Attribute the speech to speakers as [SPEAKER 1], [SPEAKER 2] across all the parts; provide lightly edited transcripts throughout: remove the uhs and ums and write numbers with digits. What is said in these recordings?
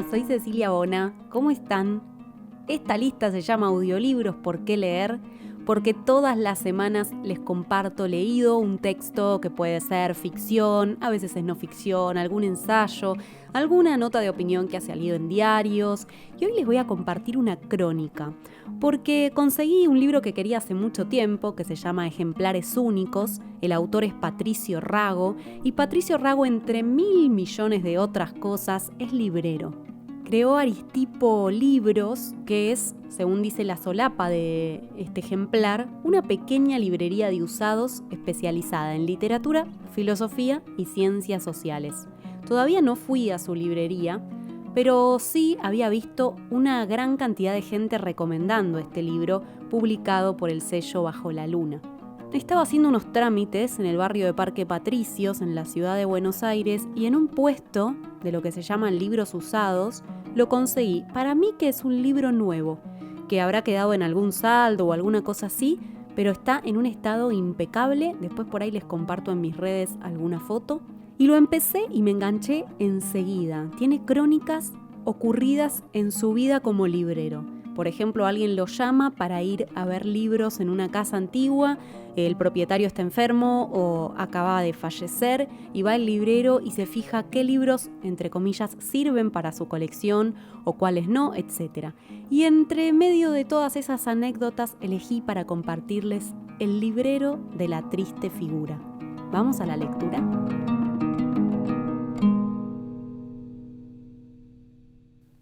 [SPEAKER 1] Hola, soy Cecilia Bona. ¿Cómo están? Esta lista se llama Audiolibros ¿Por qué leer? Porque todas las semanas les comparto leído un texto que puede ser ficción, a veces es no ficción, algún ensayo, alguna nota de opinión que ha salido en diarios. Y hoy les voy a compartir una crónica, porque conseguí un libro que quería hace mucho tiempo, que se llama Ejemplares Únicos. El autor es Patricio Rago, y Patricio Rago, entre mil millones de otras cosas, es librero. Creó Aristipo Libros, que es, según dice la solapa de este ejemplar, una pequeña librería de usados especializada en literatura, filosofía y ciencias sociales. Todavía no fui a su librería, pero sí había visto una gran cantidad de gente recomendando este libro publicado por el sello Bajo la Luna. Estaba haciendo unos trámites en el barrio de Parque Patricios, en la ciudad de Buenos Aires, y en un puesto de lo que se llaman libros usados, lo conseguí. Para mí que es un libro nuevo, que habrá quedado en algún saldo o alguna cosa así, pero está en un estado impecable. Después por ahí les comparto en mis redes alguna foto. Y lo empecé y me enganché enseguida. Tiene crónicas ocurridas en su vida como librero. Por ejemplo, alguien lo llama para ir a ver libros en una casa antigua, el propietario está enfermo o acaba de fallecer y va el librero y se fija qué libros, entre comillas, sirven para su colección o cuáles no, etc. Y entre medio de todas esas anécdotas elegí para compartirles El librero de la triste figura. ¿Vamos a la lectura?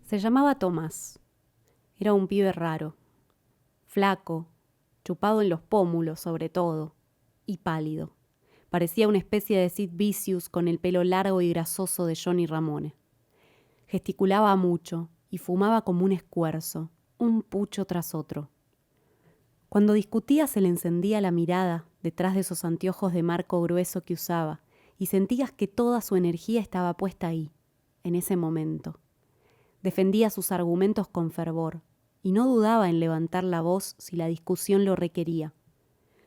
[SPEAKER 1] Se llamaba Tomás. Era un pibe raro, flaco, chupado en los pómulos sobre todo, y pálido. Parecía una especie de Sid Vicious con el pelo largo y grasoso de Johnny Ramone. Gesticulaba mucho y fumaba como un escuerzo, un pucho tras otro. Cuando discutía se le encendía la mirada detrás de esos anteojos de marco grueso que usaba, y sentías que toda su energía estaba puesta ahí, en ese momento. Defendía sus argumentos con fervor, y no dudaba en levantar la voz si la discusión lo requería.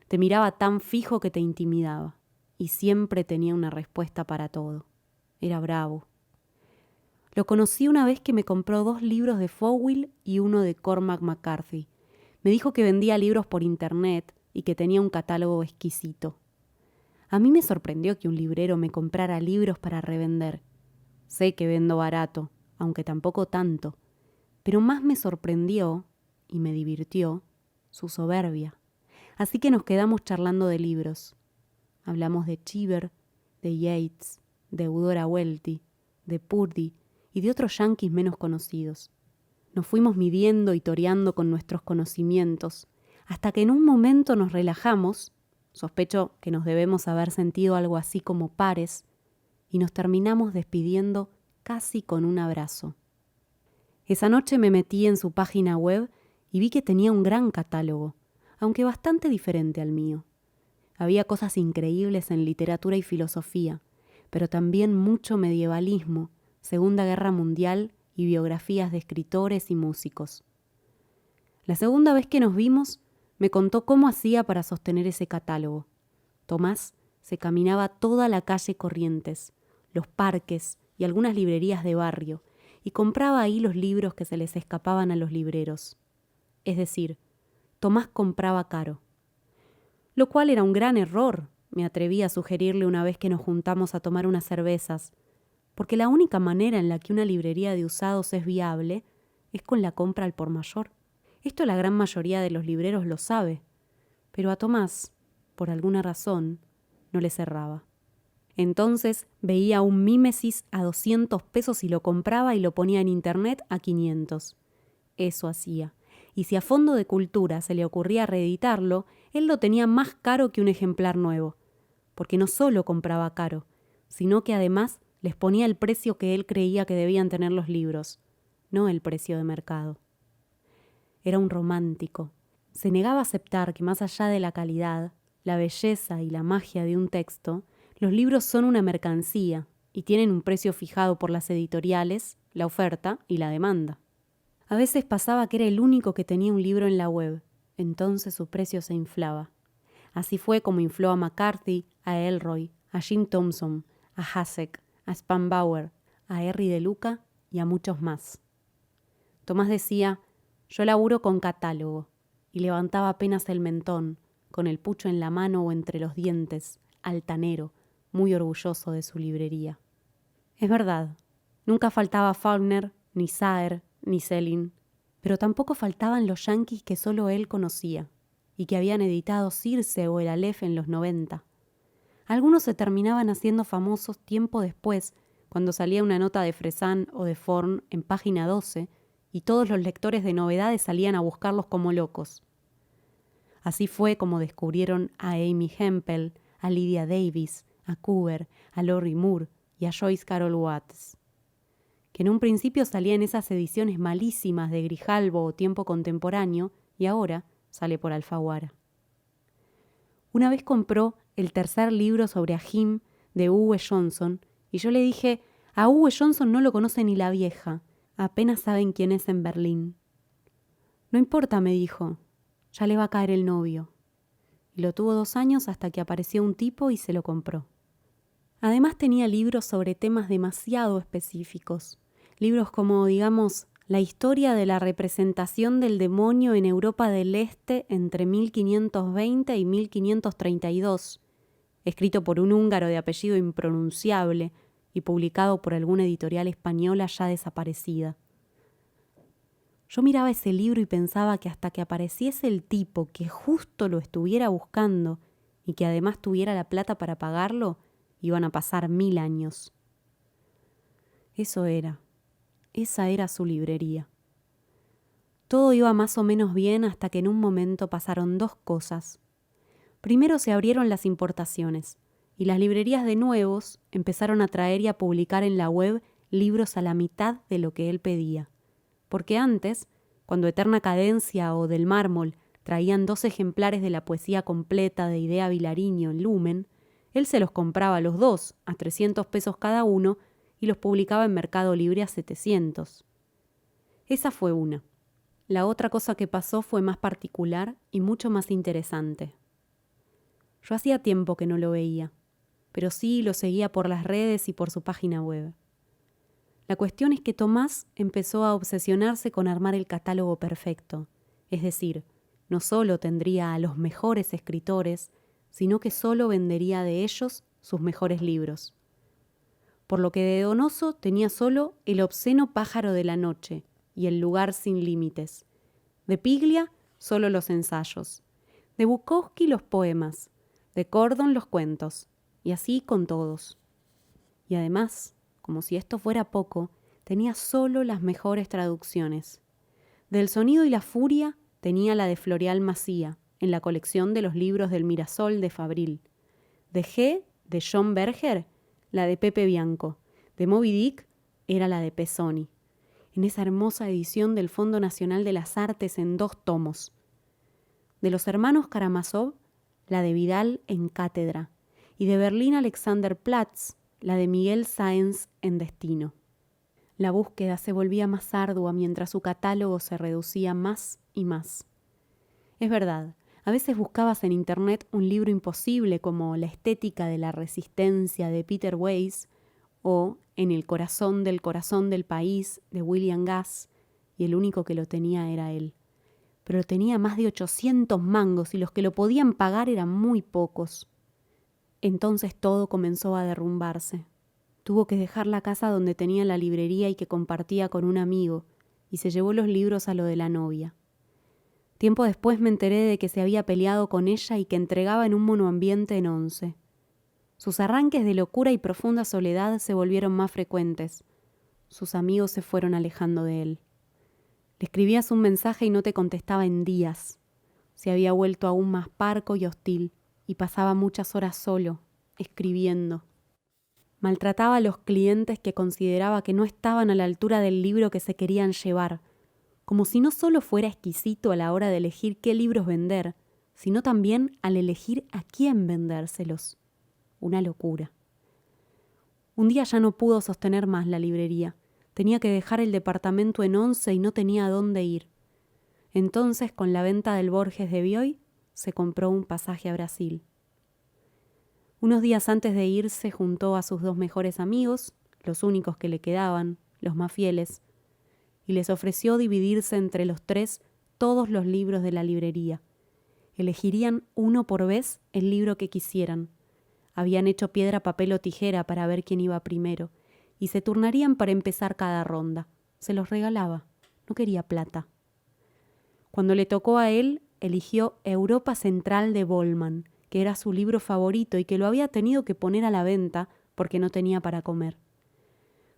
[SPEAKER 1] Te miraba tan fijo que te intimidaba, y siempre tenía una respuesta para todo. Era bravo. Lo conocí una vez que me compró 2 libros de Fowell y uno de Cormac McCarthy. Me dijo que vendía libros por internet y que tenía un catálogo exquisito. A mí me sorprendió que un librero me comprara libros para revender. Sé que vendo barato, aunque tampoco tanto. Pero más me sorprendió, y me divirtió, su soberbia. Así que nos quedamos charlando de libros. Hablamos de Cheever, de Yeats, de Eudora Welty, de Purdy y de otros yanquis menos conocidos. Nos fuimos midiendo y toreando con nuestros conocimientos, hasta que en un momento nos relajamos, sospecho que nos debemos haber sentido algo así como pares, y nos terminamos despidiendo casi con un abrazo. Esa noche me metí en su página web y vi que tenía un gran catálogo, aunque bastante diferente al mío. Había cosas increíbles en literatura y filosofía, pero también mucho medievalismo, Segunda Guerra Mundial y biografías de escritores y músicos. La segunda vez que nos vimos, me contó cómo hacía para sostener ese catálogo. Tomás se caminaba toda la calle Corrientes, los parques y algunas librerías de barrio, y compraba ahí los libros que se les escapaban a los libreros. Es decir, Tomás compraba caro. Lo cual era un gran error, me atreví a sugerirle una vez que nos juntamos a tomar unas cervezas, porque la única manera en la que una librería de usados es viable es con la compra al por mayor. Esto la gran mayoría de los libreros lo sabe, pero a Tomás, por alguna razón, no le cerraba. Entonces veía un Mímesis a 200 pesos y lo compraba y lo ponía en internet a 500. Eso hacía. Y si a Fondo de Cultura se le ocurría reeditarlo, él lo tenía más caro que un ejemplar nuevo. Porque no solo compraba caro, sino que además les ponía el precio que él creía que debían tener los libros, no el precio de mercado. Era un romántico. Se negaba a aceptar que más allá de la calidad, la belleza y la magia de un texto, los libros son una mercancía y tienen un precio fijado por las editoriales, la oferta y la demanda. A veces pasaba que era el único que tenía un libro en la web, entonces su precio se inflaba. Así fue como infló a McCarthy, a Elroy, a Jim Thompson, a Hassek, a Spanbauer, a Henry de Luca y a muchos más. Tomás decía: yo laburo con catálogo, y levantaba apenas el mentón, con el pucho en la mano o entre los dientes, altanero, muy orgulloso de su librería. Es verdad, nunca faltaba Faulkner, ni Saer, ni Selin, pero tampoco faltaban los yanquis que solo él conocía, y que habían editado Circe o el Aleph en los 90. Algunos se terminaban haciendo famosos tiempo después, cuando salía una nota de Fresán o de Forn en página 12, y todos los lectores de novedades salían a buscarlos como locos. Así fue como descubrieron a Amy Hempel, a Lydia Davis, a Cooper, a Lori Moore y a Joyce Carol Oates, que en un principio salía en esas ediciones malísimas de Grijalbo o Tiempo Contemporáneo y ahora sale por Alfaguara. Una vez compró el tercer libro sobre Ajim de Uwe Johnson y yo le dije: a Uwe Johnson no lo conoce ni la vieja, apenas saben quién es en Berlín. No importa, me dijo, ya le va a caer el novio. Y lo tuvo 2 años hasta que apareció un tipo y se lo compró. Además tenía libros sobre temas demasiado específicos, libros como, digamos, la historia de la representación del demonio en Europa del Este entre 1520 y 1532, escrito por un húngaro de apellido impronunciable y publicado por alguna editorial española ya desaparecida. Yo miraba ese libro y pensaba que hasta que apareciese el tipo que justo lo estuviera buscando y que además tuviera la plata para pagarlo, iban a pasar 1000 años. Esa era su librería. Todo iba más o menos bien hasta que en un momento pasaron 2 cosas. Primero se abrieron las importaciones y las librerías de nuevos empezaron a traer y a publicar en la web libros a la mitad de lo que él pedía. Porque antes, cuando Eterna Cadencia o Del Mármol traían 2 ejemplares de la poesía completa de Idea Vilariño en Lumen, él se los compraba los 2 a 300 pesos cada uno y los publicaba en Mercado Libre a 700. Esa fue una. La otra cosa que pasó fue más particular y mucho más interesante. Yo hacía tiempo que no lo veía, pero sí lo seguía por las redes y por su página web. La cuestión es que Tomás empezó a obsesionarse con armar el catálogo perfecto, es decir, no solo tendría a los mejores escritores, sino que solo vendería de ellos sus mejores libros. Por lo que de Donoso tenía solo El obsceno pájaro de la noche y El lugar sin límites. De Piglia, solo los ensayos. De Bukowski, los poemas. De Cordon, los cuentos. Y así con todos. Y además, como si esto fuera poco, tenía solo las mejores traducciones. Del Sonido y la Furia tenía la de Floreal Macía, en la colección de los libros del Mirasol de Fabril. De G, de John Berger, la de Pepe Bianco. De Moby Dick era la de Pezzoni, en esa hermosa edición del Fondo Nacional de las Artes en 2 tomos. De los hermanos Karamazov, la de Vidal en Cátedra, y de Berlín Alexanderplatz, la de Miguel Sáenz en Destino. La búsqueda se volvía más ardua mientras su catálogo se reducía más y más. Es verdad, a veces buscabas en internet un libro imposible como La estética de la resistencia de Peter Weiss o En el corazón del país de William Gass, y el único que lo tenía era él. Pero tenía más de 800 mangos y los que lo podían pagar eran muy pocos. Entonces todo comenzó a derrumbarse. Tuvo que dejar la casa donde tenía la librería y que compartía con un amigo, y se llevó los libros a lo de la novia. Tiempo después me enteré de que se había peleado con ella y que entregaba en un monoambiente en 11. Sus arranques de locura y profunda soledad se volvieron más frecuentes. Sus amigos se fueron alejando de él. Le escribías un mensaje y no te contestaba en días. Se había vuelto aún más parco y hostil, y pasaba muchas horas solo, escribiendo. Maltrataba a los clientes que consideraba que no estaban a la altura del libro que se querían llevar, como si no solo fuera exquisito a la hora de elegir qué libros vender, sino también al elegir a quién vendérselos. Una locura. Un día ya no pudo sostener más la librería. Tenía que dejar el departamento en 11 y no tenía a dónde ir. Entonces, con la venta del Borges de Bioy, se compró un pasaje a Brasil. Unos días antes de irse juntó a sus 2 mejores amigos, los únicos que le quedaban, los más fieles, y les ofreció dividirse entre los 3 todos los libros de la librería. Elegirían uno por vez el libro que quisieran. Habían hecho piedra, papel o tijera para ver quién iba primero, y se turnarían para empezar cada ronda. Se los regalaba, no quería plata. Cuando le tocó a él, eligió Europa Central de Bollmann, que era su libro favorito y que lo había tenido que poner a la venta porque no tenía para comer.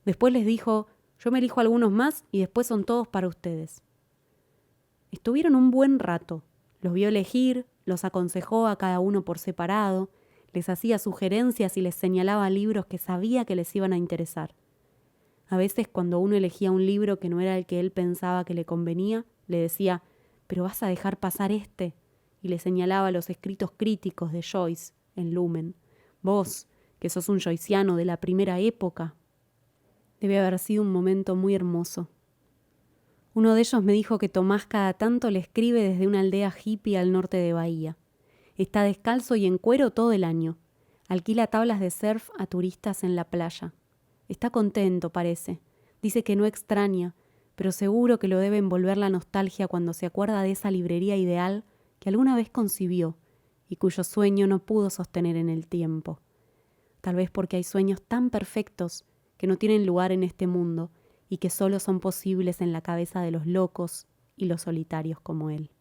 [SPEAKER 1] Después les dijo: yo me elijo algunos más y después son todos para ustedes. Estuvieron un buen rato. Los vio elegir, los aconsejó a cada uno por separado, les hacía sugerencias y les señalaba libros que sabía que les iban a interesar. A veces, cuando uno elegía un libro que no era el que él pensaba que le convenía, le decía: ¿pero vas a dejar pasar este? Y le señalaba los escritos críticos de Joyce en Lumen. Vos, que sos un joyciano de la primera época. Debe haber sido un momento muy hermoso. Uno de ellos me dijo que Tomás cada tanto le escribe desde una aldea hippie al norte de Bahía. Está descalzo y en cuero todo el año. Alquila tablas de surf a turistas en la playa. Está contento, parece. Dice que no extraña, pero seguro que lo debe envolver la nostalgia cuando se acuerda de esa librería ideal que alguna vez concibió y cuyo sueño no pudo sostener en el tiempo. Tal vez porque hay sueños tan perfectos que no tienen lugar en este mundo y que solo son posibles en la cabeza de los locos y los solitarios como él.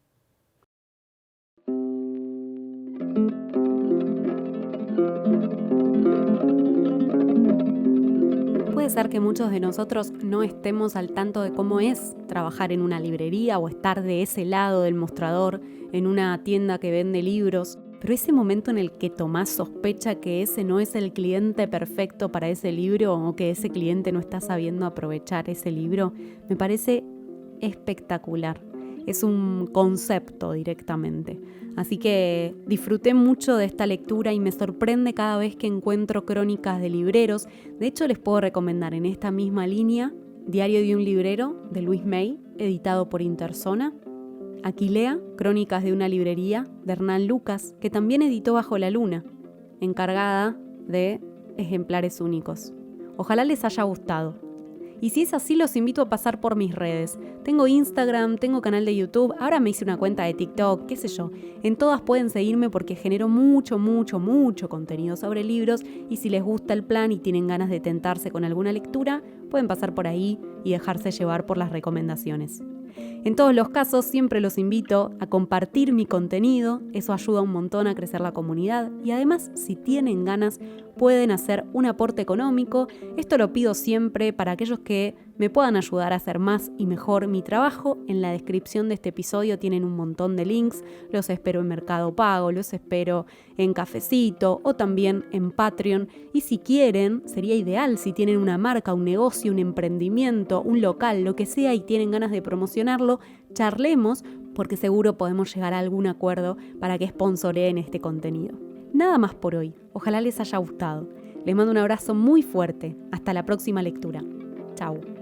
[SPEAKER 1] Puede ser que muchos de nosotros no estemos al tanto de cómo es trabajar en una librería o estar de ese lado del mostrador en una tienda que vende libros, pero ese momento en el que Tomás sospecha que ese no es el cliente perfecto para ese libro o que ese cliente no está sabiendo aprovechar ese libro, me parece espectacular. Es un concepto directamente. Así que disfruté mucho de esta lectura y me sorprende cada vez que encuentro crónicas de libreros. De hecho, les puedo recomendar en esta misma línea Diario de un librero de Luis May, editado por Interzona. Aquilea, Crónicas de una librería de Hernán Lucas, que también editó Bajo la Luna, encargada de ejemplares únicos. Ojalá les haya gustado. Y si es así, los invito a pasar por mis redes. Tengo Instagram, tengo canal de YouTube, ahora me hice una cuenta de TikTok, qué sé yo. En todas pueden seguirme porque genero mucho contenido sobre libros y si les gusta el plan y tienen ganas de tentarse con alguna lectura, pueden pasar por ahí y dejarse llevar por las recomendaciones. En todos los casos, siempre los invito a compartir mi contenido, eso ayuda un montón a crecer la comunidad y además, si tienen ganas, pueden hacer un aporte económico. Esto lo pido siempre para aquellos que me puedan ayudar a hacer más y mejor mi trabajo. En la descripción de este episodio tienen un montón de links, los espero en Mercado Pago, los espero en Cafecito o también en Patreon. Y si quieren, sería ideal si tienen una marca, un negocio, un emprendimiento, un local, lo que sea y tienen ganas de promocionarlo, charlemos porque seguro podemos llegar a algún acuerdo para que sponsoreen este contenido. Nada más por hoy. Ojalá les haya gustado. Les mando un abrazo muy fuerte. Hasta la próxima lectura. Chau.